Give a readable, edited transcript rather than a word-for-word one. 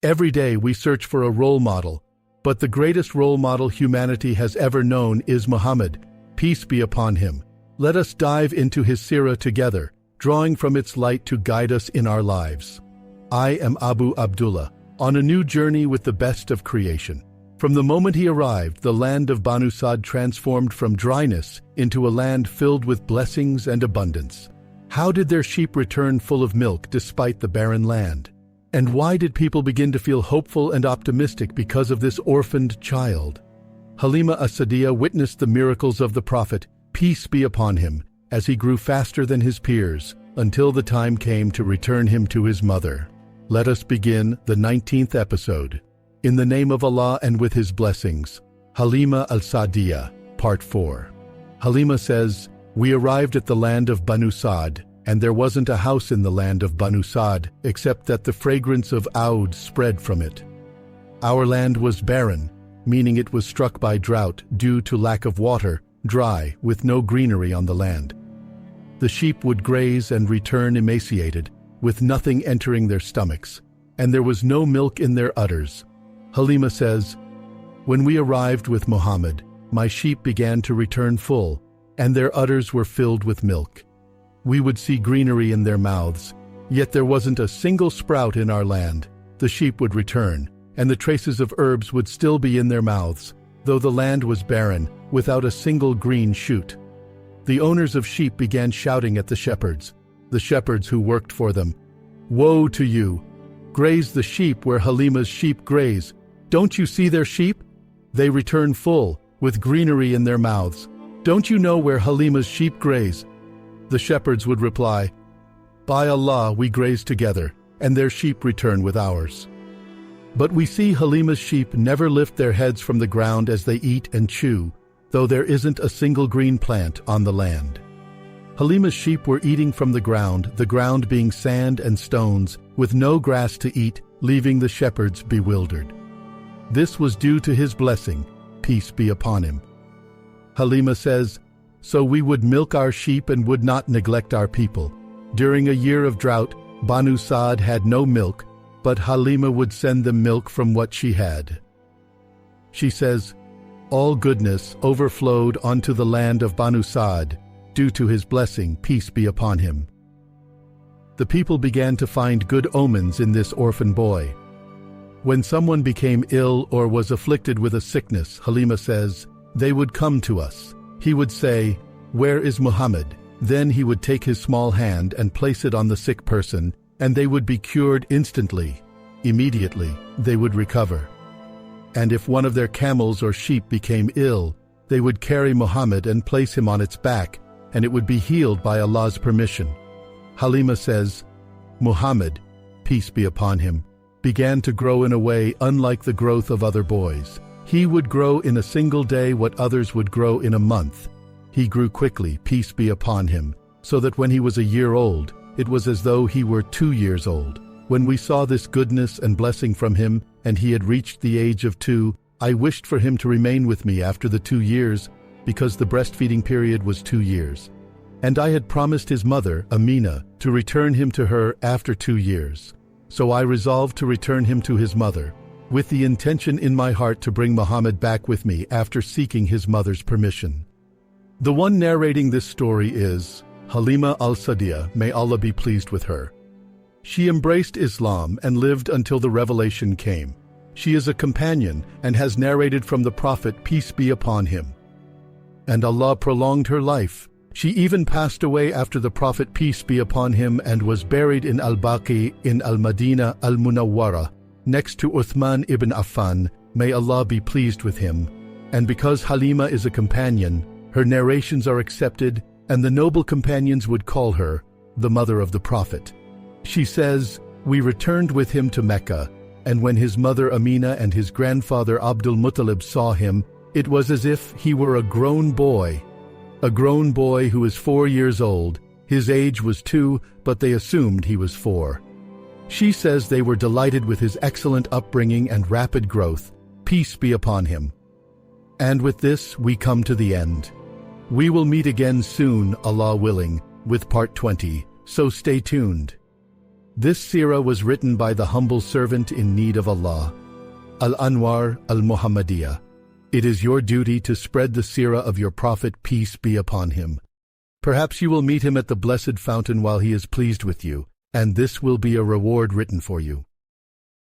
Every day we search for a role model, but the greatest role model humanity has ever known is Muhammad, peace be upon him. Let us dive into his Seerah together, drawing from its light to guide us in our lives. I am Abu Abdullah, on a new journey with the best of creation. From the moment he arrived, the land of Banu Sa transformed from dryness into a land filled with blessings and abundance. How did their sheep return full of milk despite the barren land? And why did people begin to feel hopeful and optimistic because of this orphaned child? Halimah as-Sa'diyah witnessed the miracles of the Prophet, peace be upon him, as he grew faster than his peers, until the time came to return him to his mother. Let us begin the 19th episode. In the name of Allah and with his blessings. Halimah as-Sa'diyah, Part 4. Halimah says, "We arrived at the land of Banu Sa, and there wasn't a house in the land of Banu Sa, except that the fragrance of oud spread from it. Our land was barren, meaning it was struck by drought due to lack of water, dry, with no greenery on the land. The sheep would graze and return emaciated, with nothing entering their stomachs, and there was no milk in their udders." Halimah says, "When we arrived with Muhammad, my sheep began to return full, and their udders were filled with milk. We would see greenery in their mouths, yet there wasn't a single sprout in our land. The sheep would return, and the traces of herbs would still be in their mouths, though the land was barren, without a single green shoot. The owners of sheep began shouting at the shepherds who worked for them, 'Woe to you! Graze the sheep where Halimah's sheep graze. Don't you see their sheep? They return full, with greenery in their mouths. Don't you know where Halimah's sheep graze?' The shepherds would reply, 'By Allah, we graze together, and their sheep return with ours.' But we see Halimah's sheep never lift their heads from the ground as they eat and chew, though there isn't a single green plant on the land. Halimah's sheep were eating from the ground being sand and stones, with no grass to eat, leaving the shepherds bewildered. This was due to his blessing, peace be upon him. Halimah says, "So we would milk our sheep and would not neglect our people. During a year of drought, Banu Sa had no milk, but Halimah would send them milk from what she had." She says, "All goodness overflowed onto the land of Banu Sa, due to his blessing, peace be upon him." The people began to find good omens in this orphan boy. When someone became ill or was afflicted with a sickness, Halimah says, they would come to us. He would say, "Where is Muhammad?" Then he would take his small hand and place it on the sick person, and they would be cured instantly. Immediately, they would recover. And if one of their camels or sheep became ill, they would carry Muhammad and place him on its back, and it would be healed by Allah's permission. Halimah says, "Muhammad, peace be upon him, began to grow in a way unlike the growth of other boys. He would grow in a single day what others would grow in a month. He grew quickly, peace be upon him, so that when he was a year old, it was as though he were 2 years old. When we saw this goodness and blessing from him, and he had reached the age of 2, I wished for him to remain with me after the 2 years, because the breastfeeding period was 2 years. And I had promised his mother, Aminah, to return him to her after 2 years. So I resolved to return him to his mother, with the intention in my heart to bring Muhammad back with me after seeking his mother's permission." The one narrating this story is Halimah as-Sa'diyah, may Allah be pleased with her. She embraced Islam and lived until the revelation came. She is a companion and has narrated from the Prophet, peace be upon him. And Allah prolonged her life. She even passed away after the Prophet, peace be upon him, and was buried in Al-Baqi in Al-Madinah Al-Munawwara, next to Uthman ibn Affan, may Allah be pleased with him. And because Halimah is a companion, her narrations are accepted, and the noble companions would call her the mother of the Prophet. She says, "We returned with him to Mecca, and when his mother Aminah and his grandfather Abdul Muttalib saw him, it was as if he were a grown boy who is 4 years old. His age was 2, but they assumed he was 4. She says they were delighted with his excellent upbringing and rapid growth, peace be upon him. And with this, we come to the end. We will meet again soon, Allah willing, with part 20, so stay tuned. This seerah was written by the humble servant in need of Allah, Al-Anwar al-Muhammadiyah. It is your duty to spread the seerah of your Prophet, peace be upon him. Perhaps you will meet him at the blessed fountain while he is pleased with you, and this will be a reward written for you.